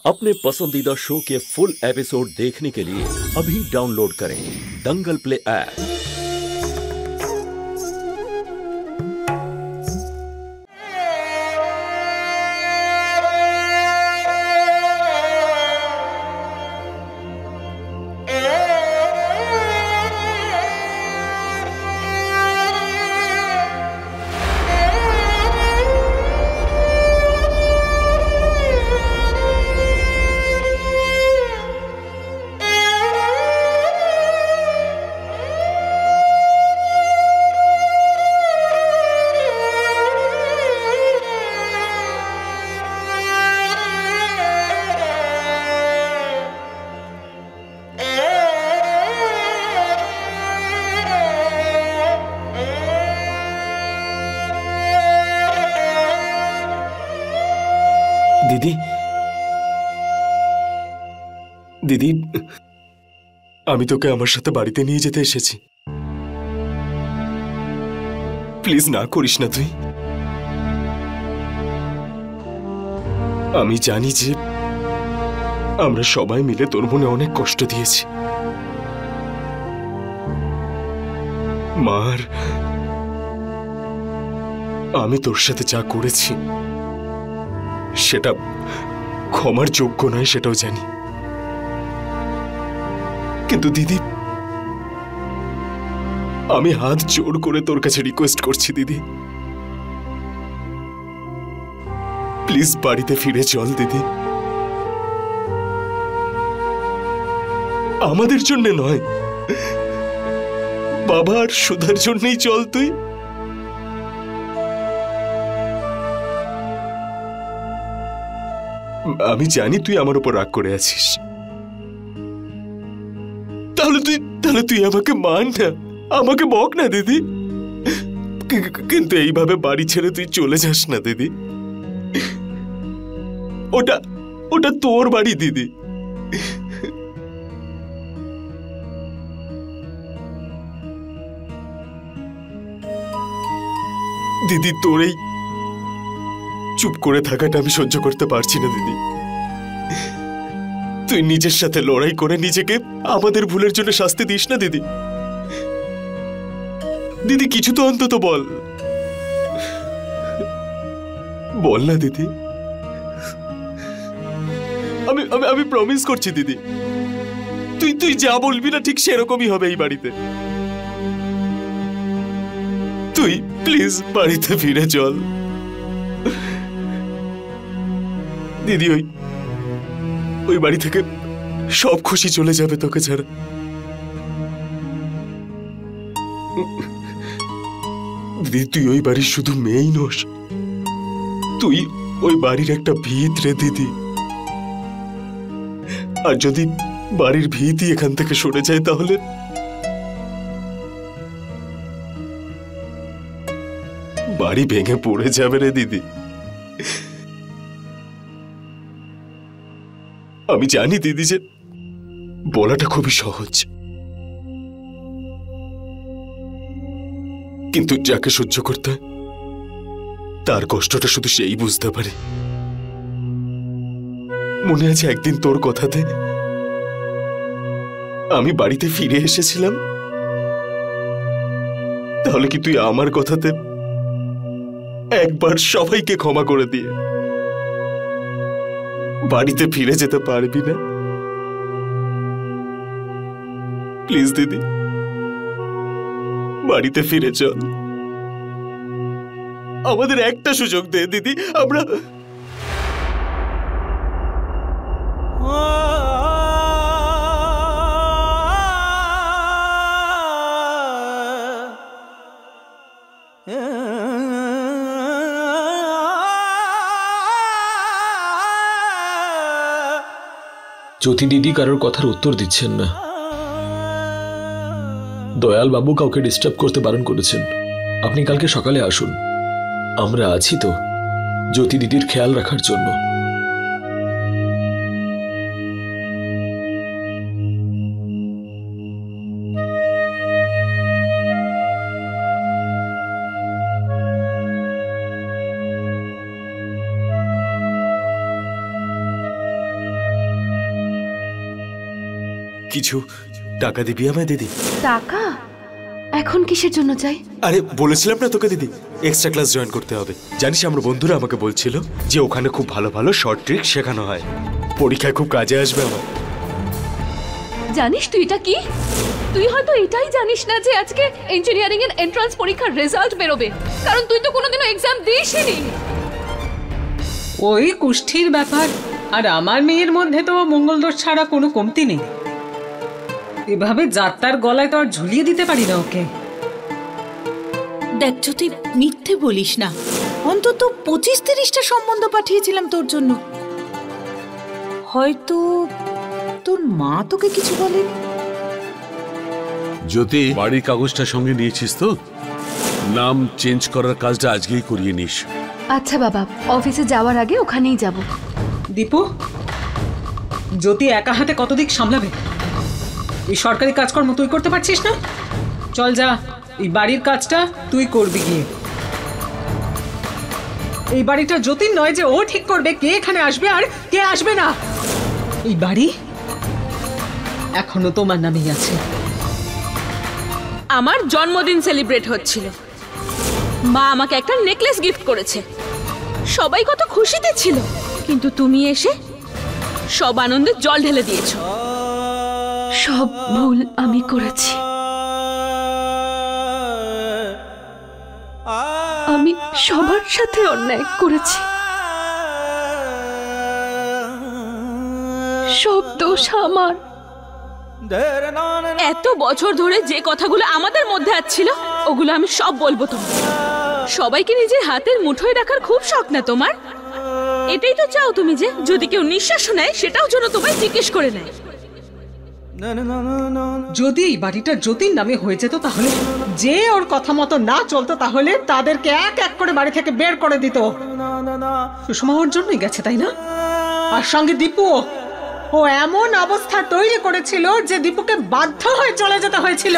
अपने पसंदीदा शो के फुल एपिसोड देखने के लिए अभी डाउनलोड करें दंगल प्ले ऐप। দিদি দিদি আমি তোকে আমার সাথে বাড়িতে নিয়ে যেতে এসেছি। প্লিজ না করিস না তুই। আমি জানি যে আমরা সবাই মিলে তোর মনে অনেক কষ্ট দিয়েছি। মার আমি তোর সাথে যা করেছি সেটা ক্ষমার যোগ্য নয়, সেটাও জানি। কিন্তু দিদি আমি হাত জোড় করে তোর কাছে রিকোয়েস্ট করছি দিদি, প্লিজ বাড়িতে ফিরে চল দিদি। আমাদের জন্য নয়, বাবার সুধার জন্যই চল তুই। আমি জানি তুই আমার উপর রাগ করে আছিস, তাহলে তুই আমাকে মান না, আমাকে বক না দিদি। কিন্তু এইভাবে বাড়ি ছেড়ে তুই চলে যাস না দিদি। ওটা তোর বাড়ি দিদি। দিদি তোর এই চুপ করে থাকাটা আমি সহ্য করতে পারছি না দিদি। তুই নিজের সাথে লড়াই করে নিজেকে আমাদের ভুলের জন্য শাস্তি দিস না দিদি। দিদি কিছু তো অন্তত বল, বল না দিদি। আমি প্রমিস করছি দিদি, তুই যা বলবি না ঠিক সেরকমই হবে এই বাড়িতে। তুই প্লিজ বাড়িতে ফিরে চল দিদি। ওই বাড়ি থেকে সব খুশি চলে যাবে তোকে ছাড়া। দিদি তুই ওই বাড়ির শুধু মেয়েই নোস, তুই ওই বাড়ির একটা ভিত রে দিদি। আর যদি বাড়ির ভিতই এখান থেকে সরে যায় তাহলে বাড়ি ভেঙে পড়ে যাবে রে দিদি। আমি জানি দিদি যে বলাটা খুবই সহজ, কিন্তু যাকে সহ্য করতে হয় তার কষ্টটা শুধু সেই বুঝতে পারে। মনে আছে একদিন তোর কথাতে আমি বাড়িতে ফিরে এসেছিলাম, তাহলে কি তুই আমার কথাতে একবার সবাইকে ক্ষমা করে দিয়ে বাড়িতে ফিরে যেতে পারবি না? প্লিজ দিদি বাড়িতে ফিরে চল, আমাদের একটা সুযোগ দে দিদি। আমরা জ্যোতি দিদি কারোর কথার উত্তর দিচ্ছেন না। দয়াল বাবু কাউকে ডিস্টার্ব করতে বারণ করেছেন। আপনি কালকে সকালে আসুন, আমরা আছি তো জ্যোতি দিদির খেয়াল রাখার জন্য। কিছু টাকা দিবি আমায় দিদি? টাকা এখন কিসের জন্য চাই? আরে বলেছিলাম না তোকে দিদি, এক্সট্রা ক্লাস জয়েন করতে হবে। জানিস আমার বন্ধুরা আমাকে বলছিল যে ওখানে খুব ভালো ভালো শর্ট ট্রিক শেখানো হয়, পরীক্ষায় খুব কাজে আসবে আমার। জানিস তুই এটা কি? তুই হয়তো এটাই জানিস না যে আজকে ইঞ্জিনিয়ারিং এর এন্ট্রান্স পরীক্ষার রেজাল্ট বেরোবে, কারণ তুই তো কোনোদিনও এক্সাম দিসনি। ওই কুষ্ঠির ব্যাপার, আর আমার মেয়ের মধ্যে তো মঙ্গলদোষ ছাড়া কোনো কমতি নেই। এভাবে যাত্রার গলায় তো আর ঝুলিয়ে দিতে পারি না ওকে। দেখ জ্যোতি, মিথ্যে বলিস না। অন্তত 25-30টা সম্বন্ধ পাঠিয়েছিলাম তোর জন্য। হয়তো তোর মা তোকে কিছু বলেনি। জ্যোতি, বাড়ির কাগজটা সঙ্গে নিয়েছিস তো? নাম চেঞ্জ করার কাজটা আজকেই করিয়ে নিস। আচ্ছা বাবা, অফিসে যাওয়ার আগে ওখানেই যাব। দীপু, জ্যোতি একা হাতে কত দিক সামলাবে? এই সরকারি কাজকর্ম তুই করতে পারছিস না? চল যা, এই বাড়ির কাজটা তুই করবি গিয়ে। এই বাড়িটা জ্যোতির নয় যে ও ঠিক করবে কে এখানে আসবে আর কে আসবে না। এই বাড়ি এখনো তোমার নামেই আছে। আমার জন্মদিন সেলিব্রেট হচ্ছিল, মা আমাকে একটা নেকলেস গিফট করেছে, সবাই কত খুশিতে ছিল, কিন্তু তুমি এসে সব আনন্দে জল ঢেলে দিয়েছো। সব ভুল আমি করেছি। আমি সবার সাথে অন্যায় করেছি, সব দোষ আমার। এত বছর ধরে যে কথাগুলো আমাদের মধ্যে ছিল ওগুলো আমি সব বলবো তোমার। সবাইকে নিজের হাতের মুঠোয় রাখার খুব শখ না তোমার? এটাই তো চাও তুমি যে যদি কেউ নিঃশ্বাস নেয় সেটাও যেন তোমায় জিজ্ঞেস করে নেয়। যদি এই বাড়িটা জ্যোতির নামে হয়ে যেত তাহলে যে ওর কথা মতো না চলতো তাহলে তাদেরকে এক এক করে বাড়ি থেকে বের করে দিত। সুষমা ওর জন্যই গেছে, তাই না? আর সঙ্গে দীপু, ও এমন অবস্থা তৈরি করেছিল যে দীপুকে বাধ্য হয়ে চলে যেতে হয়েছিল।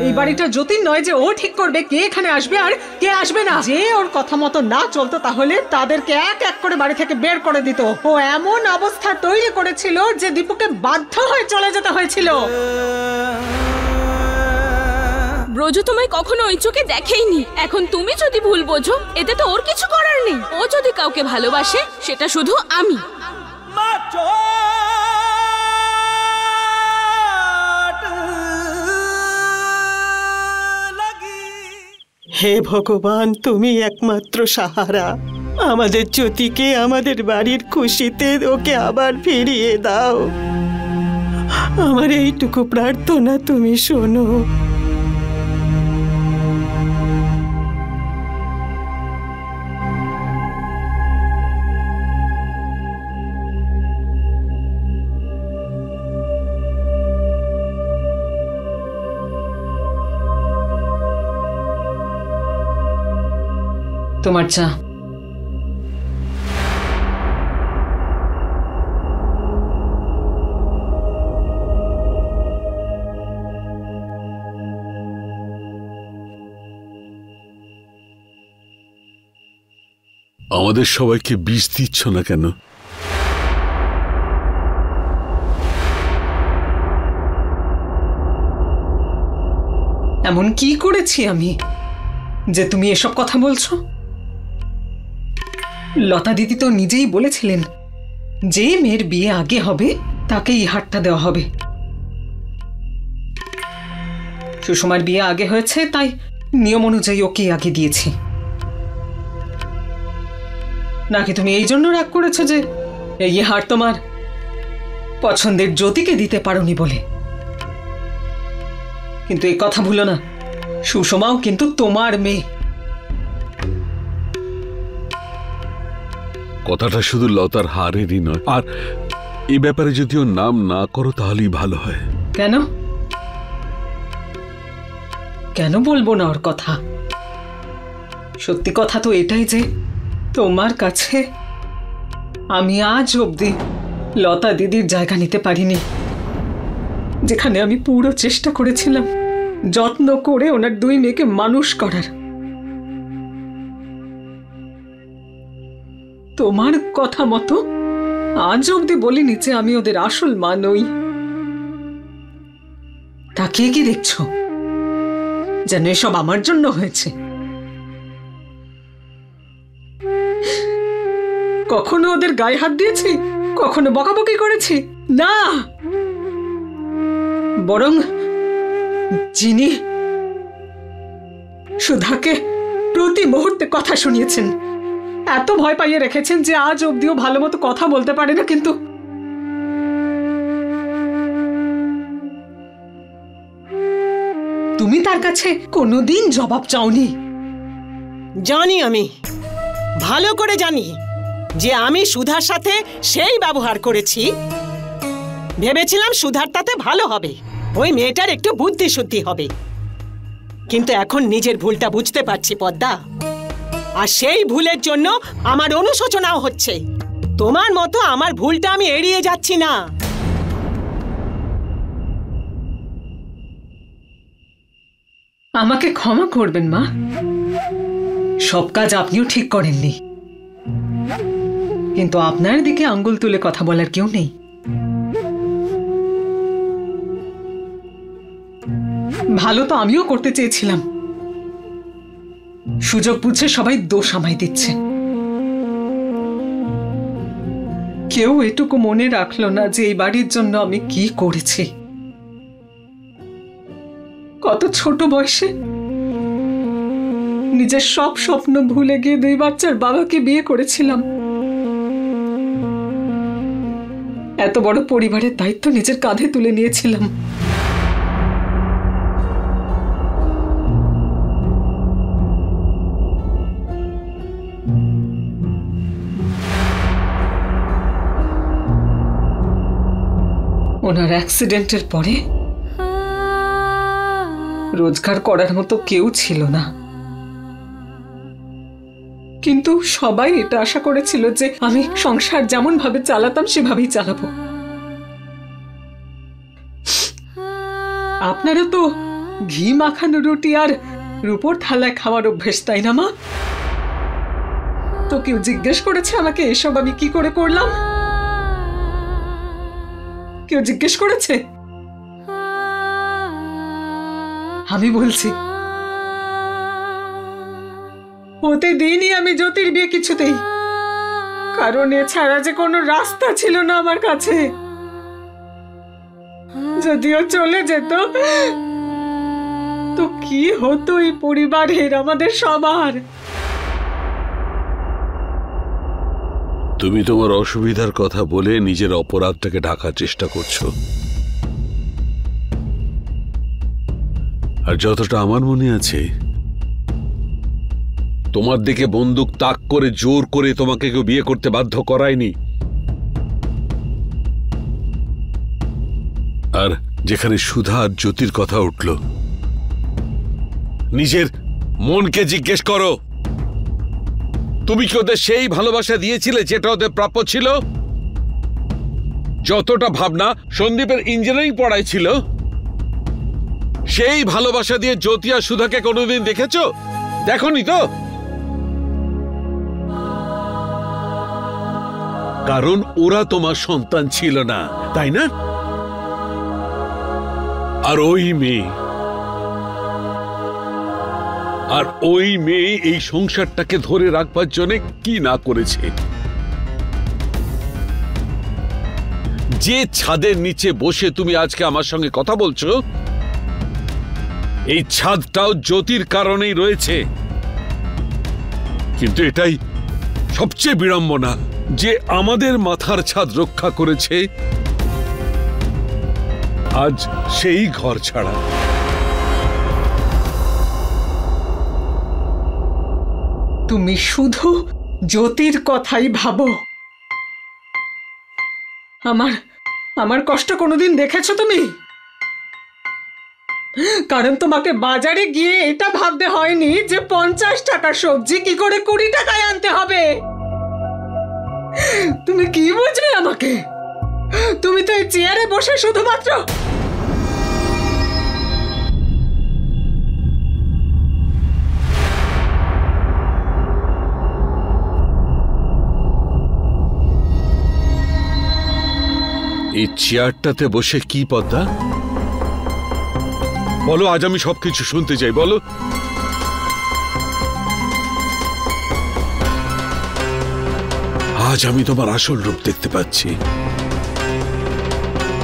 এই বাড়িটা জ্যোতির নয় যে ও ঠিক করবে কে এখানে আসবে আর কে আসবে না। যে ওর কথা মতো না চলতো তাহলে তাদেরকে এক এক করে বাড়ি থেকে বের করে দিত। ও এমন অবস্থা তৈরি করেছিল যে দীপুকে বাধ্য হয়ে চলে যেতে হয়েছিল। ব্রজ তোমায় কখনো ওই চোখে দেখেইনি, এখন তুমি যদি ভুল বোঝো এতে তো ওর কিছু করার নেই। ও যদি কাউকে ভালোবাসে সেটা শুধু আমি। হে ভগবান, তুমি একমাত্র সাহারা। আমাদের জ্যোতিকে আমাদের বাড়ির খুশিতে ওকে আবার ফিরিয়ে দাও। আমার এইটুকু প্রার্থনা তুমি শোনো। তোমার চা। আমাদের সবাইকে বিষ দিচ্ছ না কেন? এমন কি করেছি আমি যে তুমি এসব কথা বলছো? লতা দিদি তো নিজেই বলেছিলেন যে মেয়ের বিয়ে আগে হবে তাকে এই হারটা দেওয়া হবে। সুষমার বিয়ে আগে হয়েছে তাই নিয়ম অনুযায়ী ওকে আগে দিয়েছি। নাকি তুমি এই জন্য রাগ করেছো যে এই হার তোমার পছন্দের জ্যোতিকে দিতে পারোনি বলে? কিন্তু এই কথা ভুলো না, সুষমাও কিন্তু তোমার মেয়ে। কথাটা শুধু লতার হারেরই নয়, আর এ ব্যাপারে যদি ওর নাম না করো তাহলেই ভালো হয়। কেন কেন বলবো না ওর কথা? সত্যি কথা তো এটাই যে তোমার কাছে আমি আজ অবধি লতা দিদির জায়গা নিতে পারিনি, যেখানে আমি পুরো চেষ্টা করেছিলাম যত্ন করে ওনার দুই মেয়েকে মানুষ করার। তোমার কথা মতো আজ অবধি বলিনি যে আমি ওদের আসল মা নই। তাকিয়ে কি দেখছো? যেন এসব আমার জন্য হয়েছে। কখনো ওদের গায়ে হাত দিয়েছি, কখনো বকাবকি করেছি না, বরং যিনি সুধাকে প্রতি মুহূর্তে কথা শুনিয়েছেন, এত ভয় পাইয়ে রেখেছেন যে আজ অব্দিও ভালো মতো কথা বলতে পারে না, কিন্তু তুমি তার কাছে কোনোদিন জবাব চাওনি। জানি, আমি ভালো করে জানি যে আমি সুধার সাথে সেই ব্যবহার করেছি। ভেবেছিলাম সুধার তাতে ভালো হবে, ওই মেয়েটার একটু বুদ্ধি শুদ্ধি হবে। কিন্তু এখন নিজের ভুলটা বুঝতে পারছি পদ্মা, আর সেই ভুলের জন্য আমার অনুশোচনাও হচ্ছে। তোমার মতো আমার ভুলটা আমি এড়িয়ে যাচ্ছি না। আমাকে ক্ষমা করবেন মা, সব কাজ আপনিও ঠিক করেননি, কিন্তু আপনার দিকে আঙ্গুল তুলে কথা বলার কেউ নেই। ভালো তো আমিও করতে চেয়েছিলাম, সুযোগ বুঝে সবাই দোষ আমায় দিচ্ছে। কেউ এটুকু মনে রাখলো না যে এই বাড়ির জন্য আমি কি করেছি। কত ছোট বয়সে নিজের সব স্বপ্ন ভুলে গিয়ে 2 বাচ্চার বাবাকে বিয়ে করেছিলাম। এত বড় পরিবারের দায়িত্ব নিজের কাঁধে তুলে নিয়েছিলাম। ওনার অ্যাক্সিডেন্টের পরে রোজগার করার মতো কেউ ছিল না, কিন্তু সবাই এটা আশা করেছিল যে আমি সংসার যেমন ভাবে চালাতাম সেভাবেই চালাবো। আপনারও তো ঘি মাখানো রুটি আর রূপোর থালায় খাওয়ার অভ্যেস, তাই না মা? তো কেউ জিজ্ঞেস করেছে আমাকে এসব আমি কি করে করলাম? কেউ জিজ্ঞেস করেছে? আমি বলছি, হতে দিইনি আমি জ্যোতির বিয়ে কিছুতেই, কারণ এছাড়া যে কোনো রাস্তা ছিল না আমার কাছে। যদিও চলে যেত তো কি হতো এই পরিবারের, আমাদের সবার? তুমি তোমার অসুবিধার কথা বলে নিজের অপরাধটাকে ঢাকার চেষ্টা করছো, আর যতটা আমার মনে আছে তোমার দিকে বন্দুক তাক করে জোর করে তোমাকে কেউ বিয়ে করতে বাধ্য করায়নি। আর যেখানে সুধা আর জ্যোতির কথা উঠল, নিজের মনকে জিজ্ঞেস করো, তুমি কি ওদের সেই ভালোবাসা দিয়েছিলে যেটা ওদের প্রাপ্য ছিল? যতটা ভাবনা সন্দীপের ইঞ্জিনিয়ারিং পড়াই ছিল, সেই ভালোবাসা দিয়ে জ্যোতি আর সুধাকে কোনোদিন দেখেছো? দেখোনি তো। কারণ ওরা তোমার সন্তান ছিল না, তাই না? আর ওই মেয়ে এই সংসারটাকে ধরে রাখবার জন্য কি না করেছে। যে ছাদের নিচে বসে তুমি আজকে আমার সঙ্গে কথা বলছো, এই ছাদটাও জ্যোতির কারণেই রয়েছে। কিন্তু এটাই সবচেয়ে বিড়ম্বনা যে আমাদের মাথার ছাদ রক্ষা করেছে আজ সেই ঘর ছাড়া। তুমি শুধু জ্যোতির কথাই ভাবো। আমার কষ্ট কোনোদিন দেখেছো তুমি? কারণ তোমাকে বাজারে গিয়ে এটা ভাবতে হয়নি যে 50 টাকার সবজি কি করে 20 টাকায় আনতে হবে। তুমি কি বুঝবে আমাকে? তুমি তো এই চেয়ারে বসে শুধুমাত্র এই চেয়ারটাতে বসে কি পদ্মা? বলো, আজ আমি সবকিছু শুনতে চাই, বলো। আজ আমি তোমার আসল রূপ দেখতে পাচ্ছি।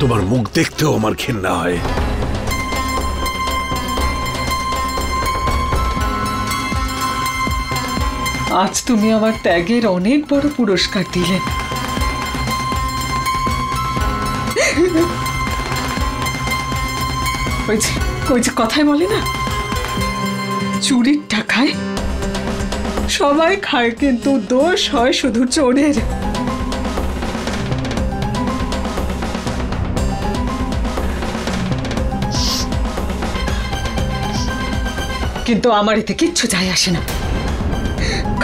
তোমার মুখ দেখতেও আমার ঘেন্না হয়। আজ তুমি আমার ত্যাগের অনেক বড় পুরস্কার দিলে। ওই যে কথায় বলে না, চুরির টাকায় সবাই খায়, কিন্তু দোষ হয় শুধু চোরের। কিন্তু আমার এতে কিচ্ছু যায় আসে না,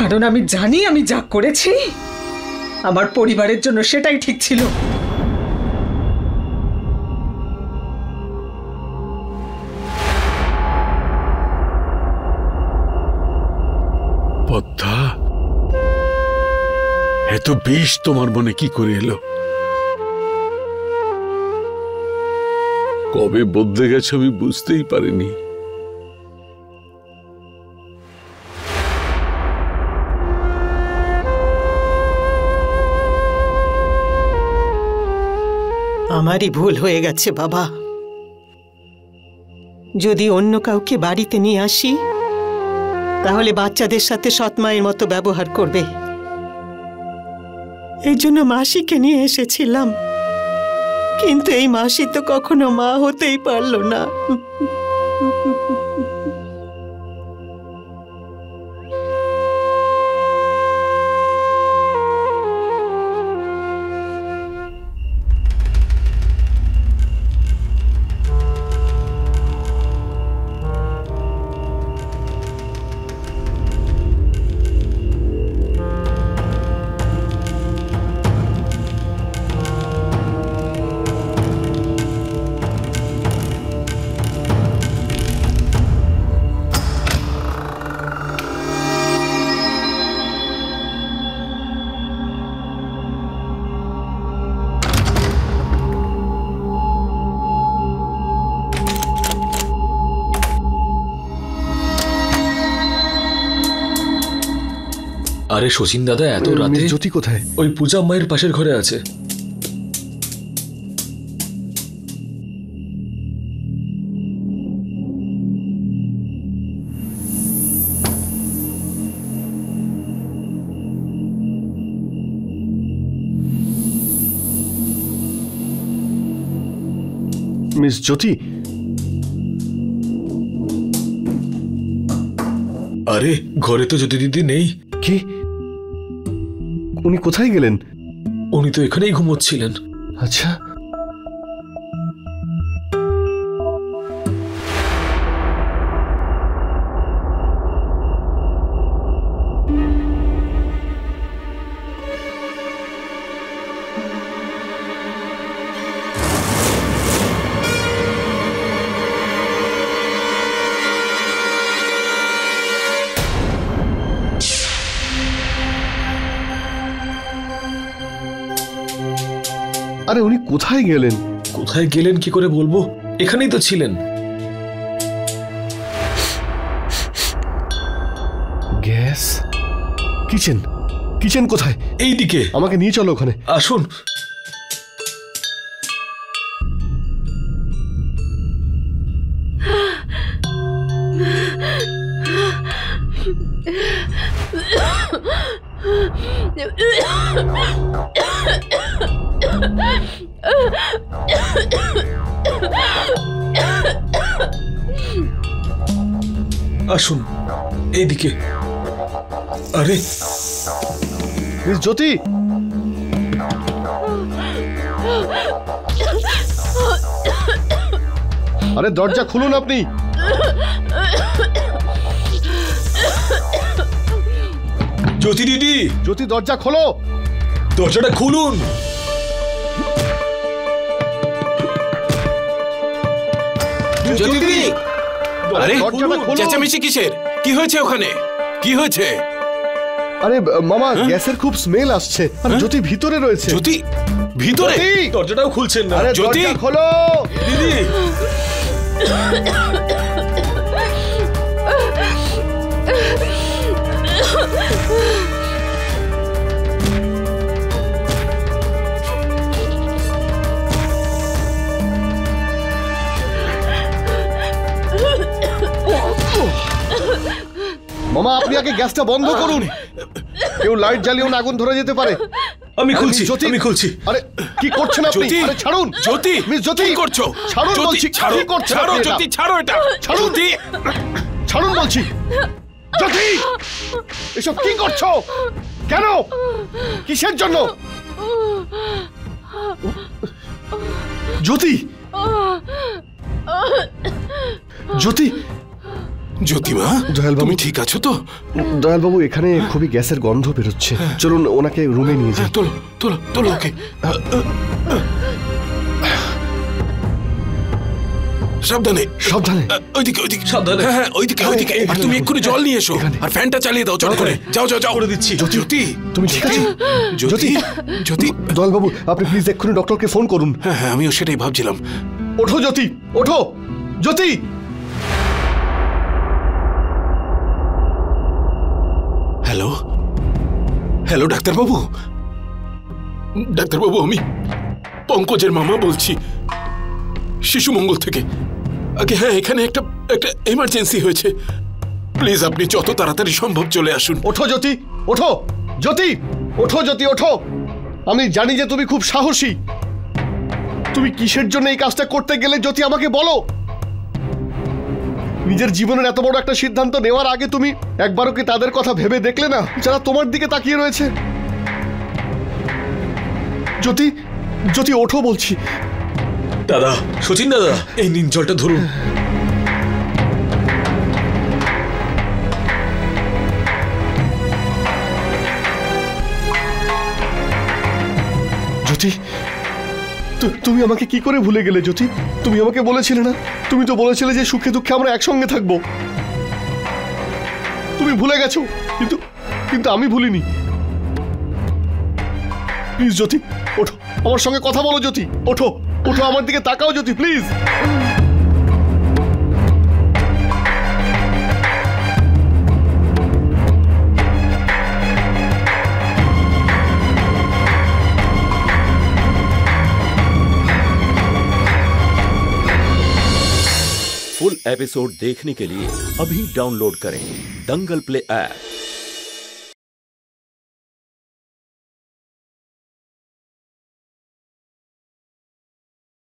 কারণ আমি জানি আমি যা করেছি আমার পরিবারের জন্য সেটাই ঠিক ছিল। পদ্মা, এত বিষ তোমার মনে কি করে এলো? কবে বদলে গেছে আমি বুঝতেই পারিনি। আমারই ভুল হয়ে গেছে বাবা। যদি অন্য কাউকে বাড়িতে নিয়ে আসি তাহলে বাচ্চাদের সাথে সৎ মায়ের মতো ব্যবহার করবে। এই জন্য মাসিকে নিয়ে এসেছিলাম, কিন্তু এই মাসি তো কখনো মা হতেই পারল না। আরে শচীন দাদা, এত রাতে জ্যোতি কোথায়? ওই পূজা মায়ের পাশের ঘরে আছে। মিস জ্যোতি? আরে ঘরে তো জ্যোতি দিদি নেই। কি? উনি কোথায় গেলেন? উনি তো এখানেই ঘুমোচ্ছিলেন। আচ্ছা, আরে উনি কোথায় গেলেন? কোথায় গেলেন কি করে বলবো, এখানেই তো ছিলেন। গ্যাস কিচেন, কিচেন কোথায়? এইদিকে, আমাকে নিয়ে চলো ওখানে। আসুন। আসুন এইদিকে। আরে মিস জ্যোতি, আরে দরজা খুলুন আপনি। জ্যোতি দিদি, জ্যোতি দরজা খোলো, দরজাটা খুলুন। জ্যোতি দিদি, আরে দরজাটা খোলো। চেঁচামেচি কিসের? কি হয়েছে ওখানে? কি হয়েছে? আরে মামা, গ্যাসের খুব স্মেল আসছে। আরে জ্যোতি ভিতরে রয়েছে। জ্যোতি ভিতরে? দরজাটাও খুলছেন না। আরে জ্যোতি দরজা খোলো দিদি। মামা আপনি আগে গ্যাসটা বন্ধ করুন, কেউ লাইট জ্বালিয়েও না আগুন ধরে যেতে পারে। আমি খুলছি, আমি খুলছি। আরে কি করছেন আপনি? আরে ছাড়ুন জ্যোতি, মিস জ্যোতি, কি করছো? ছাড়ুন বলছি। ছাড়ো, কি করছেন ছাড়ো আপনি এটা? জ্যোতি, ছাড়ো এটা। ছাড়ুন, ছাড়ুন বলছি। জ্যোতি এসব কি করছো? কেন? কিসের জন্য? জ্যোতি, জ্যোতি, জ্যোতিমা তুমি ঠিক আছো তো? দয়ালবাবু এখানে খুবই গ্যাসের গন্ধ বেরোচ্ছে, চলুন ওনাকে রুমে নিয়ে যাই। তোলো তোলো তোলো ওকে। সাবধানে সাবধানে, ওইদিকে ওইদিকে সাবধানে। হ্যাঁ ওইদিকে ওইদিকে। আর তুমি এক্ষুনি জল নিয়ে এসো আর ফ্যানটা চালিয়ে দাও চট করে। যাও যাও যাও করে দিচ্ছি। জ্যোতি, তুমি ঠিক আছো? জ্যোতি জ্যোতি। দয়ালবাবু আপনি প্লিজ এক্ষুনি ডক্টরকে ফোন করুন। হ্যাঁ হ্যাঁ আমিও সেটাই ভাবছিলাম। ওঠো জ্যোতি, ওঠো জ্যোতি। হ্যালো হ্যালো ডাক্তারবাবু, ডাক্তারবাবু আমি পঙ্কজের মামা বলছি, শিশু মঙ্গল থেকে। আগে হ্যাঁ এখানে একটা এমার্জেন্সি হয়েছে, প্লিজ আপনি যত তাড়াতাড়ি সম্ভব চলে আসুন। ওঠো জ্যোতি, ওঠো জ্যোতি, ওঠো জ্যোতি, ওঠো। আমি জানি যে তুমি খুব সাহসী, তুমি কিসের জন্য এই কাজটা করতে গেলে জ্যোতি আমাকে বলো। নিজের জীবনের এত বড় একটা সিদ্ধান্ত নেওয়ার আগে তুমি একবারও কি তাদের কথা ভেবে দেখলে না যারা তোমার দিকে তাকিয়ে রয়েছে? জ্যোতি, জ্যোতি ওঠো বলছি। দাদা, সচিন দাদা, এই নিন জলটা ধরুন। জ্যোতি, তুমি আমাকে কি করে ভুলে গেলে জ্যোতি? তুমি আমাকে বলেছিলে না, তুমি তো বলেছিলে যে সুখে দুঃখে আমরা একসঙ্গে থাকবো। তুমি ভুলে গেছো, কিন্তু কিন্তু আমি ভুলিনি। প্লিজ জ্যোতি ওঠো, আমার সঙ্গে কথা বলো জ্যোতি। ওঠো ওঠো, আমার দিকে তাকাও জ্যোতি প্লিজ। फुल एपिसोड देखने के लिए अभी डाउनलोड करें दंगल प्ले ऐप।